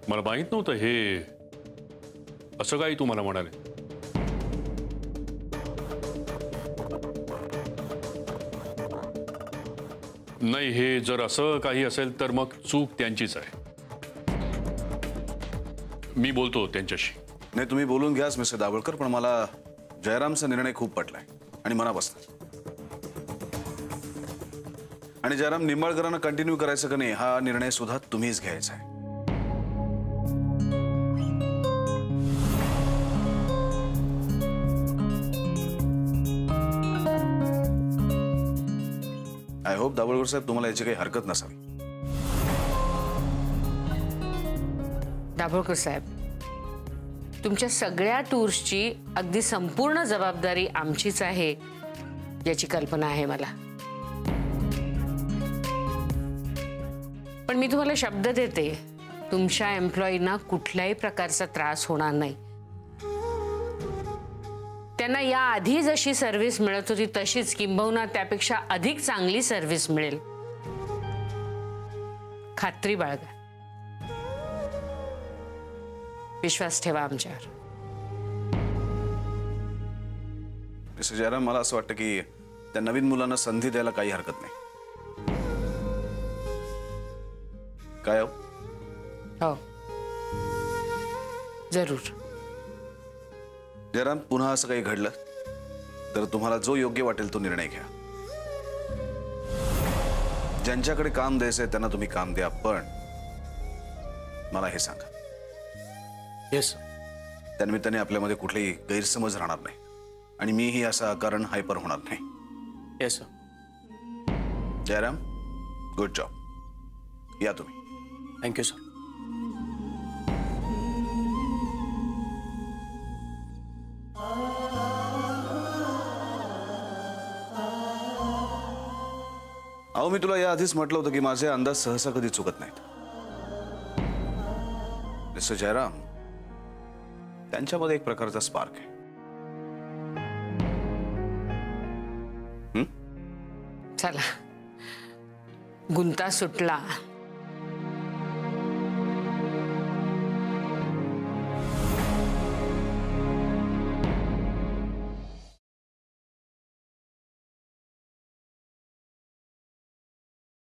मला माहित नव्हतं हे असं काही तू मला म्हणाले. नाही, हे जर असं काही असेल तर मग चूक त्यांचीच आहे. मी बोलतो त्यांच्याशी. नाही, तुम्ही बोलून घ्याच मिस्टर दाभोळकर, पण मला जयरामचा निर्णय खूप पटलाय आणि मनापासून. आणि जयराम, निंबाळकरांना कंटिन्यू करायचं का नाही हा निर्णय सुद्धा तुम्हीच घ्यायचा आहे. आय होप दाभोळकर साहेब तुम्हाला याची काही हरकत नसावी. दाभोळकर साहेब, तुमच्या सगळ्या टूर्सची अगदी संपूर्ण जबाबदारी आमचीच आहे याची कल्पना आहे मला. पण मी तुम्हाला शब्द देते, तुमच्या एम्प्लॉईना कुठल्याही प्रकारचा त्रास होणार नाही. त्यांना याआधी जशी सर्व्हिस मिळत होती तशीच किंबहुना त्यापेक्षा अधिक चांगली सर्व्हिस मिळेल. खात्री बाळगा. विश्वास ठेवा आमच्यावर. मिस्टर जयराम, मला असं वाटतं की त्या नवीन मुलांना संधी द्यायला काही हरकत नाही. काय हो, जरूर. जयराम, पुन्हा असं काही घडलं तर तुम्हाला जो योग्य वाटेल तो निर्णय घ्या. ज्यांच्याकडे काम द्यायचंय त्यांना तुम्ही काम द्या, पण मला हे सांगा. येस. त्यानिमित्ताने आपल्यामध्ये कुठलेही गैरसमज राहणार नाही आणि मीही असा कारण हायपर होणार नाही. Yes sir. Jairam, good job. या तुम्ही. Thank you sir. अहो, मी तुला याआधीच म्हटलं होतं की माझे अंदाज सहसा कधी चुकत नाहीत. मिस्टर जयराम, त्यांच्यामध्ये एक प्रकारचा स्पार्क आहे. चला, गुंता सुटला.